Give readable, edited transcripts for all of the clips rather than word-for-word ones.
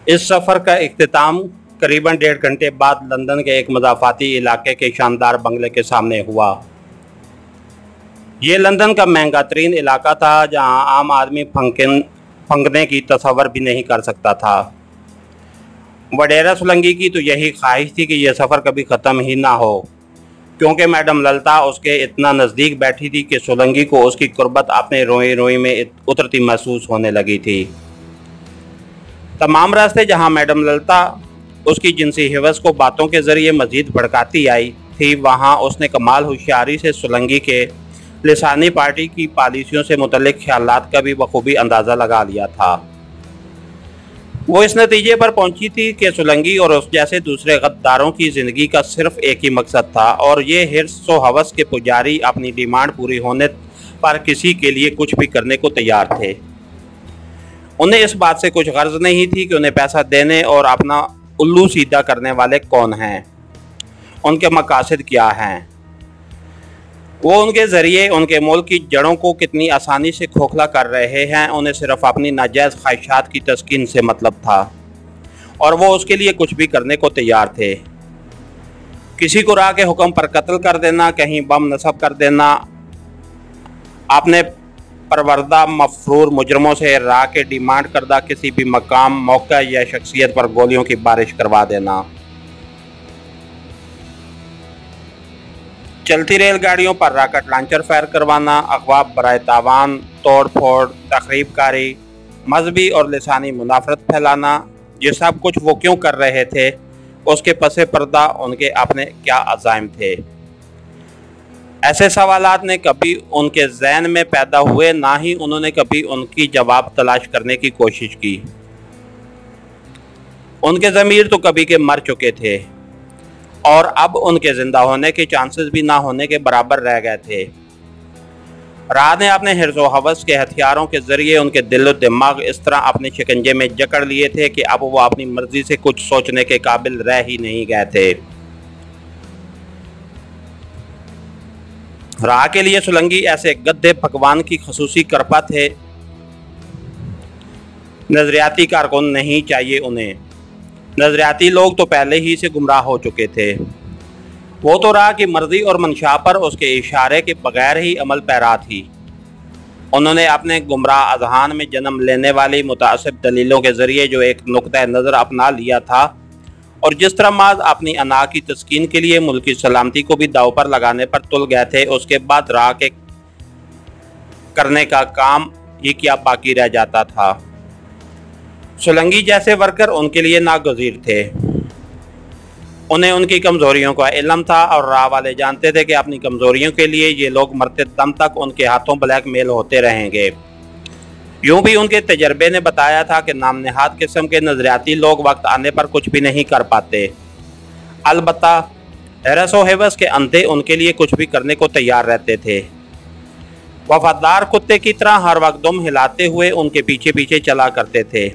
इस सफ़र का इख्तिताम करीबन 1.5 घंटे बाद लंदन के एक मज़ाफ़ाती इलाके के शानदार बंगले के सामने हुआ। ये लंदन का महंगा तरीन इलाका था, जहां आम आदमी फंकने की तसव्वुर भी नहीं कर सकता था। वडेरा सोलंकी की तो यही ख्वाहिश थी कि यह सफ़र कभी ख़त्म ही ना हो, क्योंकि मैडम ललिता उसके इतना नज़दीक बैठी थी कि सोलंकी को उसकी कुर्बत अपने रोई रोई में उतरती महसूस होने लगी थी। तमाम रास्ते जहां मैडम ललिता उसकी जिनसी हिवस को बातों के ज़रिए मज़ीद भड़काती आई थी, वहां उसने कमाल होशियारी से सोलंकी के लिसानी पार्टी की पॉलिसियों से मुतल्लिक ख्यालात का भी बखूबी अंदाज़ा लगा लिया था। वो इस नतीजे पर पहुंची थी कि सोलंकी और उस जैसे दूसरे गद्दारों की ज़िंदगी का सिर्फ एक ही मकसद था, और ये हिर्स व हवस के पुजारी अपनी डिमांड पूरी होने पर किसी के लिए कुछ भी करने को तैयार थे। उन्हें इस बात से कुछ गर्ज नहीं थी कि उन्हें पैसा देने और अपना उल्लू सीधा करने वाले कौन हैं, उनके मकासद क्या हैं, वो उनके ज़रिए उनके मुल्क की जड़ों को कितनी आसानी से खोखला कर रहे हैं। उन्हें सिर्फ अपनी नाजायज़ ख्वाहिशात की तस्कीन से मतलब था, और वो उसके लिए कुछ भी करने को तैयार थे। किसी को राह के हुक्म पर कत्ल कर देना, कहीं बम नस्ब कर देना, आपने परवरदा मफरूर मुजरमों से राह के डिमांड करदा किसी भी मकाम, मौका या शख्सियत पर गोलियों की बारिश करवा देना, चलती रेलगाड़ियों पर रॉकेट लॉन्चर फायर करवाना, अगवा बराए तावान, तोड़ फोड़, तखरीबकारी, मजहबी और लिसानी मुनाफरत फैलाना, ये सब कुछ वो क्यों कर रहे थे? उसके पसे पर्दा उनके अपने क्या अज़ाइम थे? ऐसे सवालात ने कभी उनके ज़हन में पैदा हुए, ना ही उन्होंने कभी उनकी जवाब तलाश करने की कोशिश की। उनके ज़मीर तो कभी के मर चुके थे, और अब उनके ज़िंदा होने के चांसेस भी ना होने के बराबर रह गए थे। राह ने अपने हिर्स व हवस के हथियारों के ज़रिए उनके दिल और दिमाग इस तरह अपने शिकंजे में जकड़ लिए थे कि अब वो अपनी मर्जी से कुछ सोचने के काबिल रह ही नहीं गए थे। राह के लिए सोलंकी ऐसे गद्दे भगवान की खसूसी कृपा थे। नजरियाती कारकुन नहीं चाहिए उन्हें। नजरियाती लोग तो पहले ही से गुमराह हो चुके थे। वो तो राह की मर्जी और मंशा पर उसके इशारे के बगैर ही अमल पैरा थी। उन्होंने अपने गुमराह अजहान में जन्म लेने वाली मुतासिब दलीलों के ज़रिए जो एक नुक्ता नज़र अपना लिया था, और जिस तरह माज अपनी अना की तस्कीन के लिए मुल्क की सलामती को भी दाव पर लगाने पर तुल गए थे, उसके बाद राह के करने का काम ही क्या बाकी रह जाता था। सोलंकी जैसे वर्कर उनके लिए नागुज़ीर थे। उन्हें उनकी कमज़ोरियों का इल्म था, और राह वाले जानते थे कि अपनी कमज़ोरियों के लिए ये लोग मरते दम तक उनके हाथों ब्लैकमेल होते रहेंगे। यूँ भी उनके तजर्बे ने बताया था कि नाम नहाद किस्म के नजरियाती लोग वक्त आने पर कुछ भी नहीं कर पाते। अलबत्ता हिरस व हिवस के अंधे उनके लिए कुछ भी करने को तैयार रहते थे। वफादार कुत्ते की तरह हर वक्त दुम हिलाते हुए उनके पीछे पीछे चला करते थे।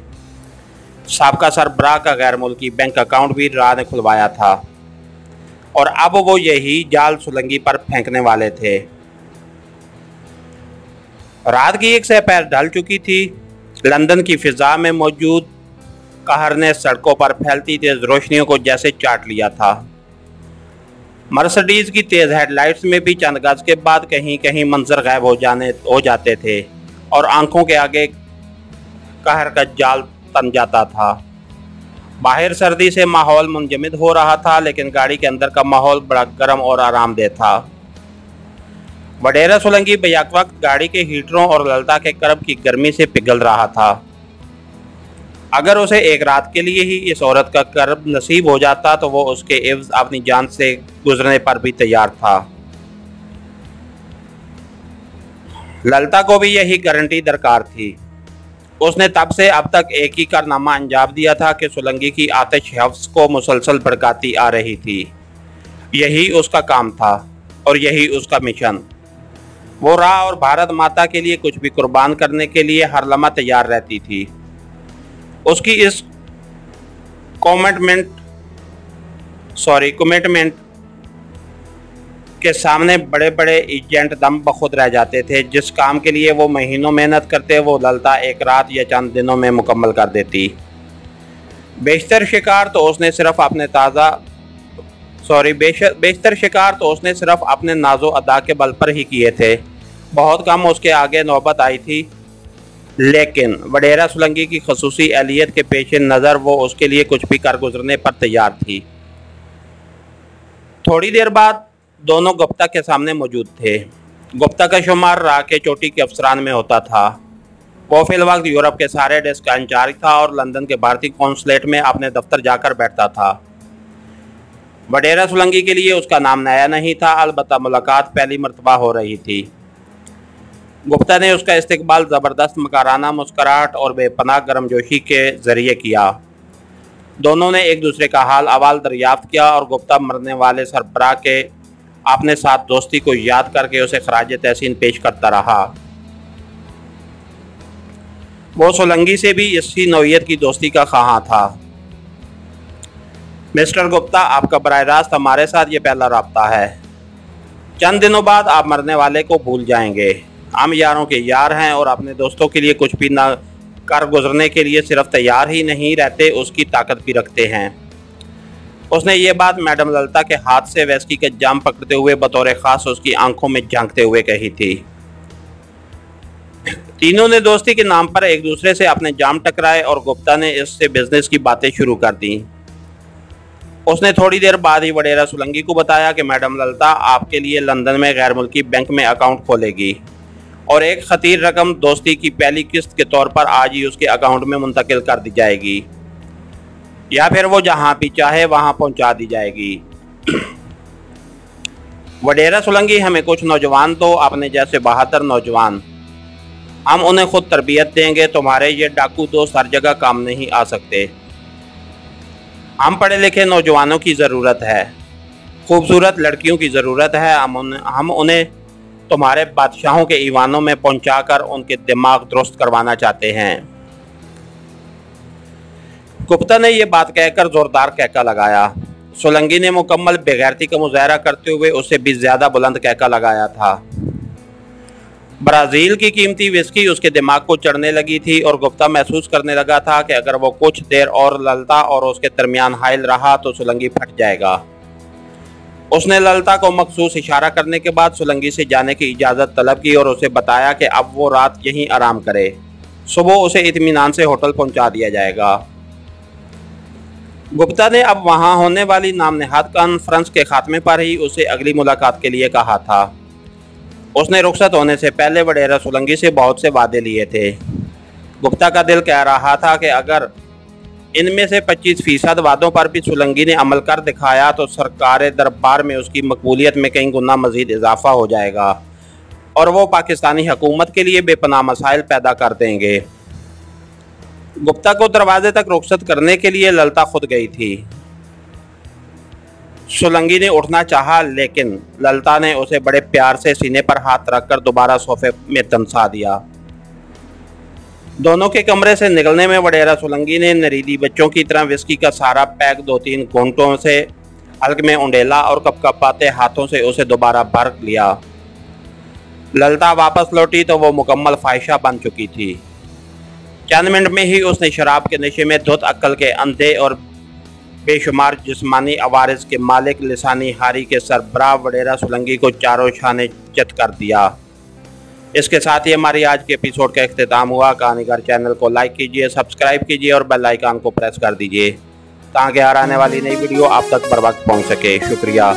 साबका सरबराह का गैर मुल्की बैंक अकाउंट भी राह ने खुलवाया था, और अब वो यही जाल सोलंकी पर फेंकने वाले थे। रात की एक सह पैर ढल चुकी थी। लंदन की फिजा में मौजूद कहर ने सड़कों पर फैलती तेज रोशनियों को जैसे चाट लिया था। मर्सिडीज की तेज हेडलाइट्स में भी चंद गज के बाद कहीं कहीं मंजर गायब हो जाते थे, और आंखों के आगे कहर का जाल तन जाता था। बाहर सर्दी से माहौल मुंजमद हो रहा था, लेकिन गाड़ी के अंदर का माहौल बड़ा गर्म और आरामदेह था। वडेरा सोलंकी बेयाक वक्त गाड़ी के हीटरों और ललिता के कर्ब की गर्मी से पिघल रहा था। अगर उसे एक रात के लिए ही इस औरत का कर्ब नसीब हो जाता तो वो उसके एवज अपनी जान से गुजरने पर भी तैयार था। ललिता को भी यही गारंटी दरकार थी। उसने तब से अब तक एक ही कारनामा अंजाम दिया था कि सोलंकी की आतिश हफ्स को मुसलसल भड़काती आ रही थी। यही उसका काम था, और यही उसका मिशन। वो राह और भारत माता के लिए कुछ भी कुर्बान करने के लिए हर लम्हा तैयार रहती थी। उसकी इस कमिटमेंट के सामने बड़े बड़े एजेंट दम बखुद रह जाते थे। जिस काम के लिए वो महीनों मेहनत करते, वो ललिता एक रात या चंद दिनों में मुकम्मल कर देती। बेशतर शिकार तो उसने सिर्फ अपने नाजो अदा के बल पर ही किए थे। बहुत कम उसके आगे नौबत आई थी, लेकिन वडेरा सोलंकी की खसूसी अहलियत के पेश नज़र वो उसके लिए कुछ भी कर गुजरने पर तैयार थी। थोड़ी देर बाद दोनों गुप्ता के सामने मौजूद थे। गुप्ता का शुमार राह के चोटी के अफसरान में होता था। वो फिलवक्त यूरोप के सारे डेस्क का इंचार्ज था और लंदन के भारतीय कौंसलेट में अपने दफ्तर जाकर बैठता था। वडेरा सोलंकी के लिए उसका नाम नया नहीं था, अलबत्ता मुलाकात पहली मरतबा हो रही थी। गुप्ता ने उसका इस्तकबाल ज़बरदस्त मकाराना मुस्कराहट और बेपनाह गर्मजोशी के ज़रिए किया। दोनों ने एक दूसरे का हाल अहवाल दरियाफ्त किया और गुप्ता मरने वाले सरबराह के अपने साथ दोस्ती को याद करके उसे खराज तहसीन पेश करता रहा। वो सोलंकी से भी इसी नौइयत की दोस्ती का ख्वाह था। मिस्टर गुप्ता, आपका बराह रास्त हमारे साथ ये पहला रब्ता है। चंद दिनों बाद आप मरने वाले को भूल जाएंगे। हम यारों के यार हैं और अपने दोस्तों के लिए कुछ भी न कर गुजरने के लिए सिर्फ तैयार ही नहीं रहते, उसकी ताकत भी रखते हैं। उसने ये बात मैडम ललिता के हाथ से वैस्की का जाम पकड़ते हुए बतौर ख़ास उसकी आंखों में झांकते हुए कही थी। तीनों ने दोस्ती के नाम पर एक दूसरे से अपने जाम टकराए और गुप्ता ने इससे बिजनेस की बातें शुरू कर दी। उसने थोड़ी देर बाद ही वडेरा सोलंकी को बताया कि मैडम ललिता आपके लिए लंदन में गैर मुल्की बैंक में अकाउंट खोलेगी और एक खतीर रकम दोस्ती की पहली किस्त के तौर पर आज ही उसके अकाउंट में मुंतकिल कर दी जाएगी, या फिर वो जहां भी चाहे वहां पहुंचा दी जाएगी। वडेरा सोलंकी, हमें कुछ नौजवान दो, अपने जैसे बहादुर नौजवान। हम उन्हें खुद तरबियत देंगे। तुम्हारे ये डाकू दोस्त हर जगह काम नहीं आ सकते। हम पढ़े लिखे नौजवानों की ज़रूरत है, खूबसूरत लड़कियों की ज़रूरत है। हम उन्हें तुम्हारे बादशाहों के ईवानों में पहुंचाकर उनके दिमाग दुरुस्त करवाना चाहते हैं। गुप्ता ने यह बात कहकर ज़ोरदार कहका लगाया। सोलंकी ने मुकम्मल बेगैरती का मुजाहरा करते हुए उससे भी ज़्यादा बुलंद कहका लगाया था। ब्राज़ील की कीमती विस्की उसके दिमाग को चढ़ने लगी थी और गुप्ता महसूस करने लगा था कि अगर वो कुछ देर और ललिता और उसके दरमियान हाइल रहा तो सोलंकी फट जाएगा। उसने ललिता को मखसूस इशारा करने के बाद सोलंकी से जाने की इजाज़त तलब की और उसे बताया कि अब वो रात यहीं आराम करे, सुबह उसे इत्मीनान से होटल पहुंचा दिया जाएगा। गुप्ता ने अब वहां होने वाली नामनहाद कॉन्फ्रेंस के खात्मे पर ही उसे अगली मुलाकात के लिए कहा था। उसने रुखसत होने से पहले वडेरा सोलंकी से बहुत से वादे लिए थे। गुप्ता का दिल कह रहा था कि अगर इनमें से 25% वादों पर भी सोलंकी ने अमल कर दिखाया तो सरकार दरबार में उसकी मकबूलियत में कई गुना मज़ीद इजाफा हो जाएगा और वो पाकिस्तानी हुकूमत के लिए बेपनाह मसाइल पैदा कर देंगे। गुप्ता को दरवाजे तक रुखसत करने के लिए ललिता खुद गई थी। सोलंकी ने उठना चाहा, लेकिन ललिता ने उसे बड़े प्यार से सीने पर हाथ रखकर दोबारा सोफे में तमसा दिया। दोनों के कमरे से निकलने में वडेरा सोलंकी ने नरीली बच्चों की तरह विस्की का सारा पैक 2-3 घूंटों से हल्क में उंडेला और कपकपाते हाथों से उसे दोबारा भर लिया। ललिता वापस लौटी तो वो मुकम्मल ख्वाहिशा बन चुकी थी। चंद मिनट में ही उसने शराब के नशे में धुत अक्ल के अंधे और बेशुमार जिस्मानी अवारिस के मालिक लिसानी हारी के सरबराह वडेरा सोलंकी को चारों शाने चत कर दिया। इसके साथ ही हमारी आज के एपिसोड का इख्तिताम हुआ। कहानीगर चैनल को लाइक कीजिए, सब्सक्राइब कीजिए और बेल आइकन को प्रेस कर दीजिए ताकि हर आने वाली नई वीडियो आप तक बर वक्त पहुँच सके। शुक्रिया।